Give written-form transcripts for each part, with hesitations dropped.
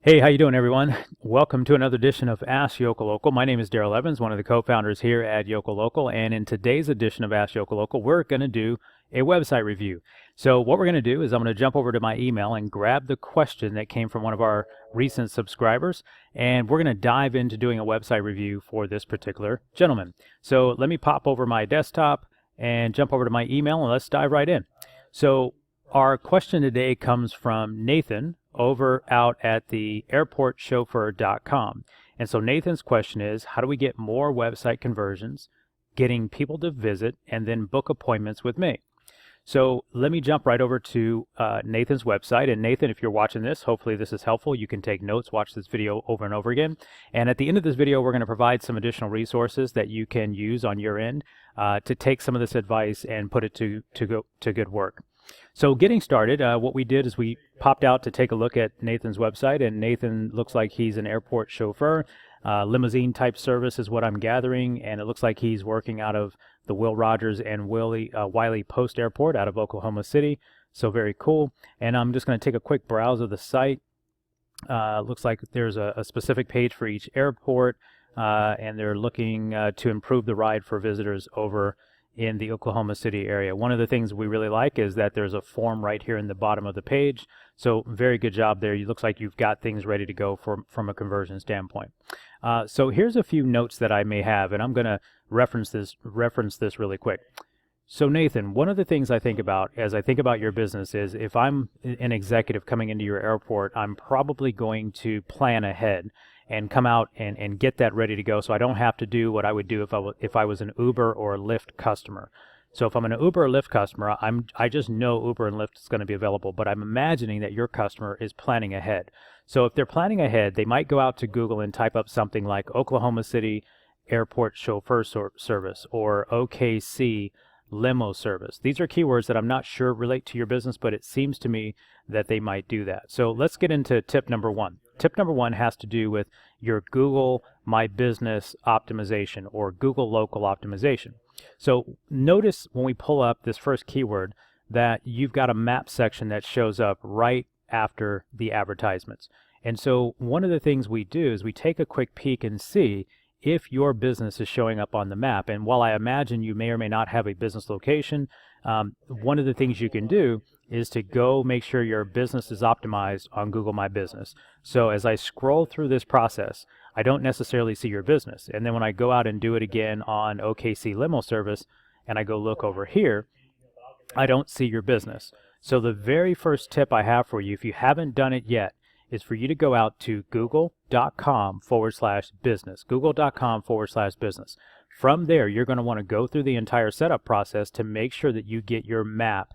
Hey, how you doing, everyone? Welcome to another edition of Ask Yokel Local. My name is Daryl Evans, one of the co-founders here at Yokel Local, and in today's edition of Ask Yokel Local, we're going to do a website review. So what we're going to do is I'm going to jump over to my email and grab the question that came from one of our recent subscribers, and we're going to dive into doing a website review for this particular gentleman. So let me pop over my desktop and jump over to my email, and let's dive right in. So our question today comes from Nathan over out at the airportchauffeur.com. And so Nathan's question is, how do we get more website conversions, getting people to visit, and then book appointments with me? So let me jump right over to Nathan's website. And Nathan, if you're watching this, hopefully this is helpful. You can take notes, watch this video over and over again. And at the end of this video, we're going to provide some additional resources that you can use on your end to take some of this advice and put it to good work. So getting started, what we did is we popped out to take a look at Nathan's website, and Nathan looks like he's an airport chauffeur. Limousine type service is what I'm gathering, and it looks like he's working out of the Will Rogers and Wiley Post Airport out of Oklahoma City. So very cool. And I'm just going to take a quick browse of the site. Looks like there's a specific page for each airport, and they're looking to improve the ride for visitors over in the Oklahoma City area. One of the things we really like is that there's a form right here in the bottom of the page. So very good job there. It looks like you've got things ready to go from a conversion standpoint. So here's a few notes that I may have, and I'm going to reference this really quick. So Nathan, one of the things I think about as I think about your business is if I'm an executive coming into your airport, I'm probably going to plan ahead and come out and get that ready to go, so I don't have to do what I would do if I was an Uber or a Lyft customer. So if I'm an Uber or Lyft customer, I just know Uber and Lyft is going to be available, but I'm imagining that your customer is planning ahead. So if they're planning ahead, they might go out to Google and type up something like Oklahoma City Airport Chauffeur Service or OKC Limo Service. These are keywords that I'm not sure relate to your business, but it seems to me that they might do that. So let's get into tip number one. Tip number one has to do with your Google My Business optimization or Google Local optimization. So notice when we pull up this first keyword that you've got a map section that shows up right after the advertisements. And so one of the things we do is we take a quick peek and see if your business is showing up on the map. And while I imagine you may or may not have a business location, one of the things you can do is to go make sure your business is optimized on Google My Business. So as I scroll through this process, I don't necessarily see your business. And then when I go out and do it again on OKC Limo Service, and I go look over here, I don't see your business. So the very first tip I have for you, if you haven't done it yet, is for you to go out to google.com/business, google.com/business. From there, you're going to want to go through the entire setup process to make sure that you get your map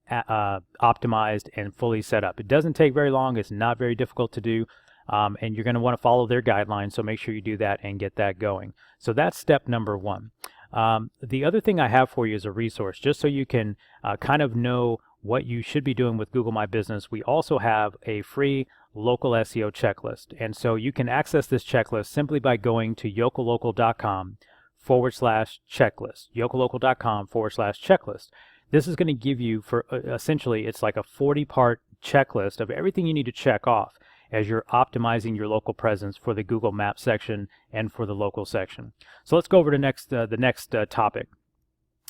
optimized and fully set up. It doesn't take very long. It's not very difficult to do. And you're going to want to follow their guidelines, so make sure you do that and get that going. So that's step number one. The other thing I have for you is a resource, just so you can kind of know what you should be doing with Google My Business. We also have a free local SEO checklist. And so you can access this checklist simply by going to yokellocal.com/checklist, yokellocal.com/checklist. This is going to give you, for essentially, it's like a 40-part checklist of everything you need to check off as you're optimizing your local presence for the Google Maps section and for the local section. So let's go over to the next topic.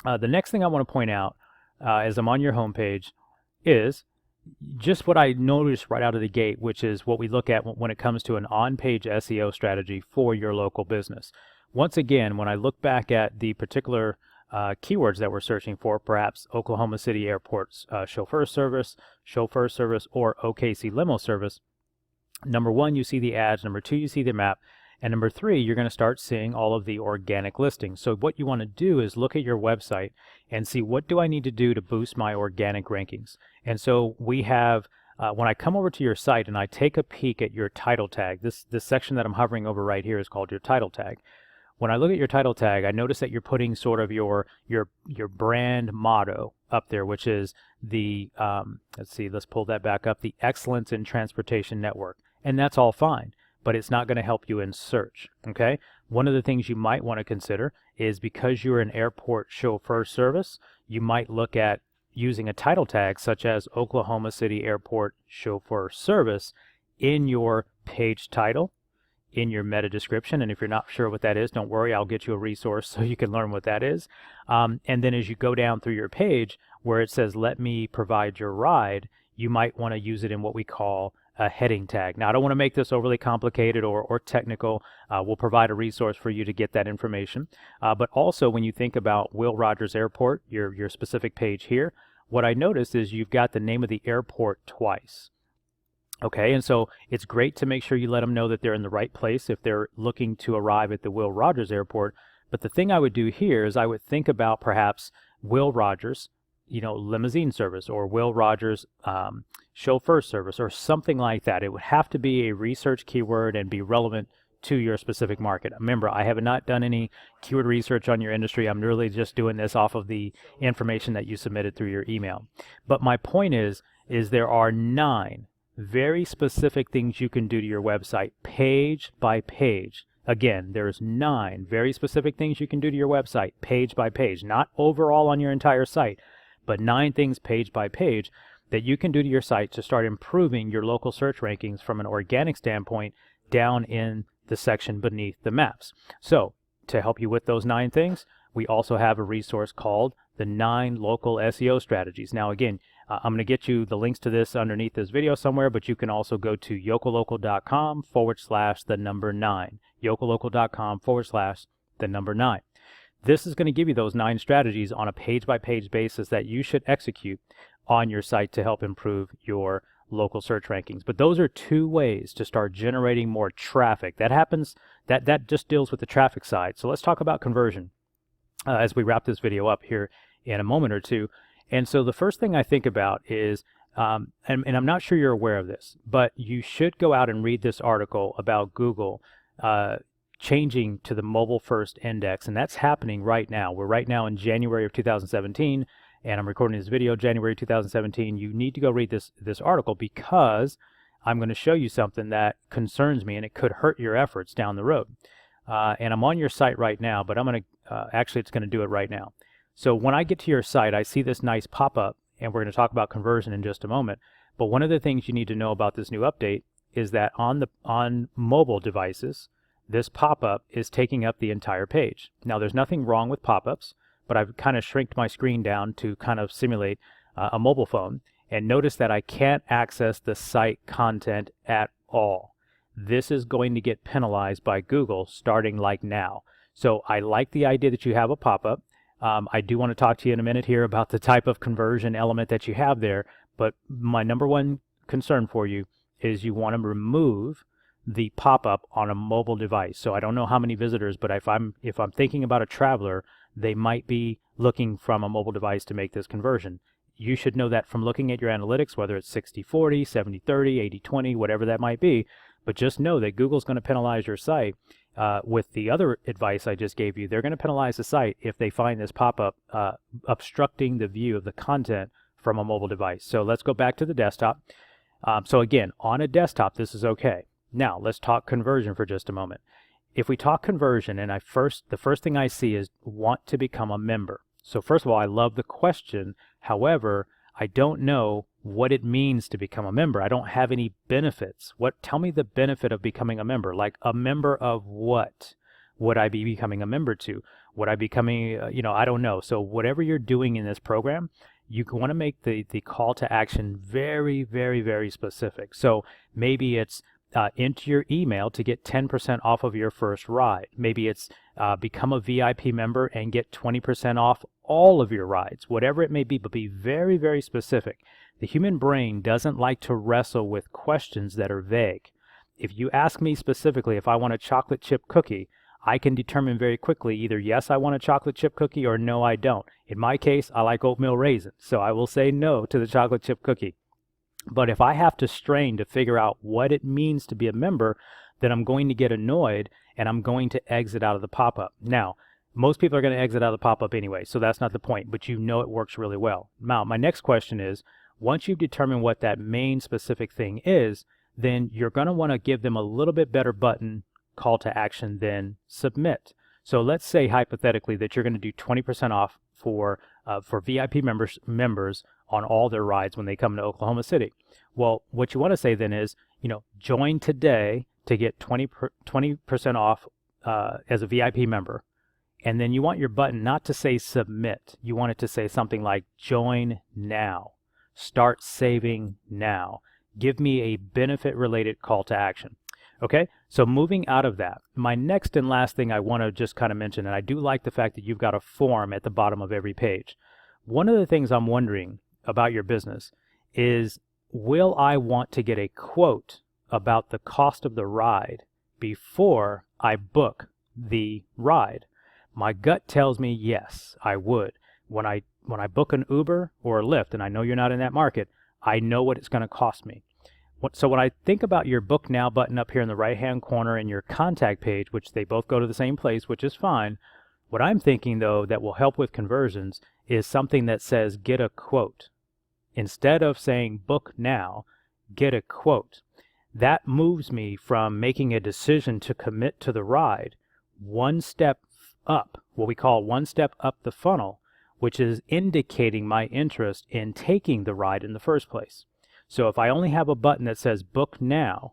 The next thing I want to point out as I'm on your homepage is just what I noticed right out of the gate, which is what we look at when it comes to an on-page SEO strategy for your local business. Once again, when I look back at the particular keywords that we're searching for, perhaps Oklahoma City Airport's chauffeur service, or OKC Limo Service, number one, you see the ads. Number two, you see the map. And number three, you're going to start seeing all of the organic listings. So what you want to do is look at your website and see, what do I need to do to boost my organic rankings? And so we have, when I come over to your site and I take a peek at your title tag, this section that I'm hovering over right here is called your title tag. When I look at your title tag, I notice that you're putting sort of your brand motto up there, which is the, let's pull that back up, the Excellence in Transportation Network. And that's all fine, but it's not going to help you in search, okay? One of the things you might want to consider is, because you're an airport chauffeur service, you might look at using a title tag such as Oklahoma City Airport Chauffeur Service in your page title, in your meta description. And if you're not sure what that is, don't worry, I'll get you a resource so you can learn what that is. And then as you go down through your page where it says, let me provide your ride, you might want to use it in what we call a heading tag. Now, I don't want to make this overly complicated or technical. We'll provide a resource for you to get that information. But also, when you think about Will Rogers Airport, your specific page here, what I noticed is you've got the name of the airport twice. Okay, and so it's great to make sure you let them know that they're in the right place if they're looking to arrive at the Will Rogers Airport. But the thing I would do here is I would think about perhaps Will Rogers, limousine service, or Will Rogers chauffeur service, or something like that. It would have to be a research keyword and be relevant to your specific market. Remember, I have not done any keyword research on your industry. I'm really just doing this off of the information that you submitted through your email. But my point is there are 9 very specific things you can do to your website, page by page. Again, there's 9 very specific things you can do to your website, page by page, not overall on your entire site, but 9 things page by page that you can do to your site to start improving your local search rankings from an organic standpoint down in the section beneath the maps. So to help you with those 9 things, we also have a resource called the 9 local SEO strategies. Now again, I'm going to get you the links to this underneath this video somewhere, but you can also go to yokellocal.com/9. yokellocal.com/9. This is going to give you those 9 strategies on a page-by-page basis that you should execute on your site to help improve your local search rankings. But those are 2 ways to start generating more traffic. That just deals with the traffic side. So let's talk about conversion as we wrap this video up here in a moment or two. And so the first thing I think about is, and I'm not sure you're aware of this, but you should go out and read this article about Google changing to the mobile first index, and that's happening right now. We're right now in January of 2017, and I'm recording this video January 2017. You need to go read this article because I'm going to show you something that concerns me, and it could hurt your efforts down the road. And I'm on your site right now, but I'm going to actually it's going to do it right now. So when I get to your site, I see this nice pop-up, and we're going to talk about conversion in just a moment. But one of the things you need to know about this new update is that on mobile devices, this pop-up is taking up the entire page. Now, there's nothing wrong with pop-ups, but I've kind of shrinked my screen down to kind of simulate a mobile phone. And notice that I can't access the site content at all. This is going to get penalized by Google starting like now. So I like the idea that you have a pop-up. I do want to talk to you in a minute here about the type of conversion element that you have there, but my number one concern for you is you want to remove the pop-up on a mobile device. So I don't know how many visitors, but if I'm thinking about a traveler, they might be looking from a mobile device to make this conversion. You should know that from looking at your analytics, whether it's 60-40, 70-30, 80-20, whatever that might be, but just know that Google's going to penalize your site. With the other advice I just gave you, they're going to penalize the site if they find this pop-up obstructing the view of the content from a mobile device. So let's go back to the desktop. So again, on a desktop, this is okay. Now, let's talk conversion for just a moment. If we talk conversion, and the first thing I see is want to become a member. So first of all, I love the question. However, I don't know what it means to become a member. I don't have any benefits. Tell me the benefit of becoming a member. Like, a member of what would I be becoming a member to? Would I be becoming, I don't know. So whatever you're doing in this program, you want to make the call to action very, very, very specific. So maybe it's into your email to get 10% off of your first ride. Maybe it's become a VIP member and get 20% off all of your rides, whatever it may be, but be very, very specific. The human brain doesn't like to wrestle with questions that are vague. If you ask me specifically if I want a chocolate chip cookie, I can determine very quickly either yes, I want a chocolate chip cookie, or no, I don't. In my case, I like oatmeal raisins, so I will say no to the chocolate chip cookie. But if I have to strain to figure out what it means to be a member, then I'm going to get annoyed and I'm going to exit out of the pop-up. Now, most people are going to exit out of the pop-up anyway, so that's not the point, but you know it works really well. Now, my next question is, once you've determined what that main specific thing is, then you're going to want to give them a little bit better button call to action than submit. So let's say hypothetically that you're going to do 20% off for VIP members on all their rides when they come to Oklahoma City. Well, what you want to say then is, join today to get 20% off as a VIP member. And then you want your button not to say submit. You want it to say something like join now, start saving now. Give me a benefit related call to action. Okay, so moving out of that, my next and last thing I want to just kind of mention, and I do like the fact that you've got a form at the bottom of every page. One of the things I'm wondering about your business is, will I want to get a quote about the cost of the ride before I book the ride? My gut tells me yes, I would. When I book an Uber or a Lyft, and I know you're not in that market, I know what it's going to cost me. So when I think about your Book Now button up here in the right-hand corner and your contact page, which they both go to the same place, which is fine, what I'm thinking, though, that will help with conversions is something that says get a quote. Instead of saying book now, get a quote. That moves me from making a decision to commit to the ride one step up, what we call one step up the funnel, which is indicating my interest in taking the ride in the first place. So if I only have a button that says book now,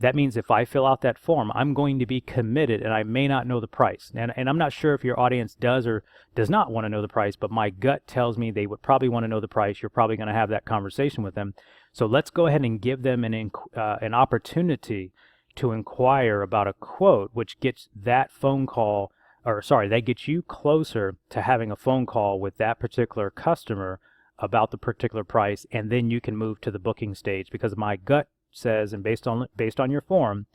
that means if I fill out that form, I'm going to be committed and I may not know the price. And I'm not sure if your audience does or does not want to know the price, but my gut tells me they would probably want to know the price. You're probably going to have that conversation with them. So let's go ahead and give them an opportunity to inquire about a quote, which gets that phone call, that gets you closer to having a phone call with that particular customer about the particular price, and then you can move to the booking stage, because my gut says, and based on your form,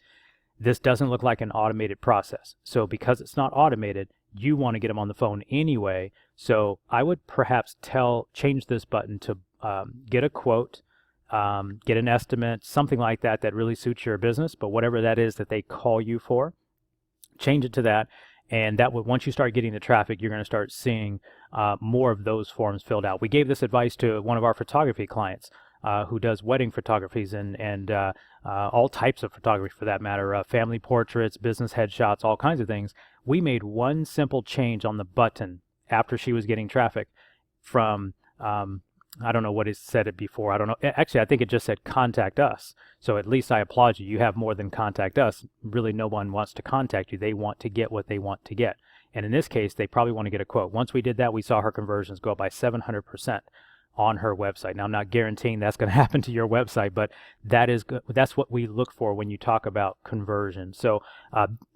this doesn't look like an automated process. So because it's not automated, you want to get them on the phone anyway. So I would perhaps change this button to get a quote, get an estimate, something like that that really suits your business, but whatever that is that they call you for, change it to that. And that would, once you start getting the traffic, you're going to start seeing more of those forms filled out. We gave this advice to one of our photography clients who does wedding photographies and all types of photography for that matter, family portraits, business headshots, all kinds of things. We made one simple change on the button after she was getting traffic from, I don't know what it said it before. I don't know. Actually, I think it just said contact us. So at least I applaud you. You have more than contact us. Really, no one wants to contact you. They want to get what they want to get. And in this case, they probably want to get a quote. Once we did that, we saw her conversions go up by 700% on her website. Now, I'm not guaranteeing that's going to happen to your website, but that is good. That's what we look for when you talk about conversion. So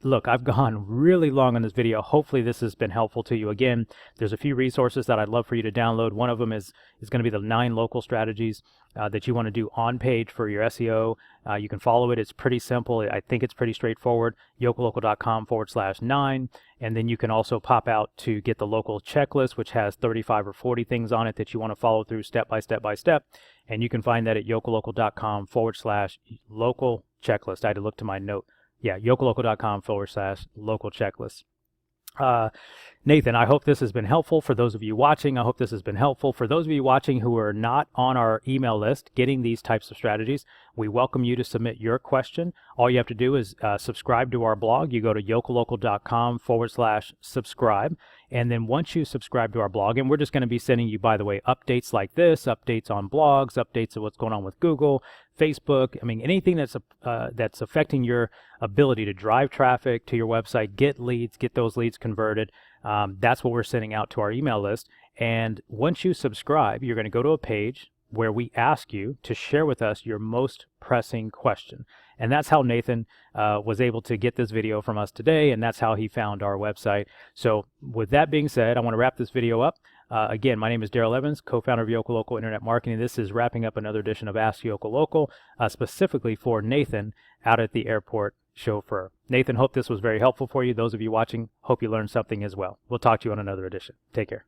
look, I've gone really long on this video. Hopefully this has been helpful to you. Again, there's a few resources that I'd love for you to download. One of them is going to be the 9 local strategies that you want to do on page for your SEO. You can follow it. It's pretty simple. I think it's pretty straightforward. yokellocal.com/9. And then you can also pop out to get the local checklist, which has 35 or 40 things on it that you want to follow through step by step by step. And you can find that at yokellocal.com/local checklist. I had to look to my note. Yeah, yokellocal.com/local checklist. Nathan, I hope this has been helpful for those of you watching. I hope this has been helpful for those of you watching who are not on our email list getting these types of strategies. We welcome you to submit your question. All you have to do is subscribe to our blog. You go to yokellocal.com/subscribe. And then once you subscribe to our blog, and we're just going to be sending you, by the way, updates like this, updates on blogs, updates of what's going on with Google, Facebook. I mean, anything that's affecting your ability to drive traffic to your website, get leads, get those leads converted. That's what we're sending out to our email list. And once you subscribe, you're going to go to a page where we ask you to share with us your most pressing question. And that's how Nathan was able to get this video from us today, and that's how he found our website. So with that being said, I want to wrap this video up. Again, my name is Daryl Evans, co-founder of Yokel Local Internet Marketing. This is wrapping up another edition of Ask Yokel Local, specifically for Nathan out at the airport chauffeur. Nathan, hope this was very helpful for you. Those of you watching, hope you learned something as well. We'll talk to you on another edition. Take care.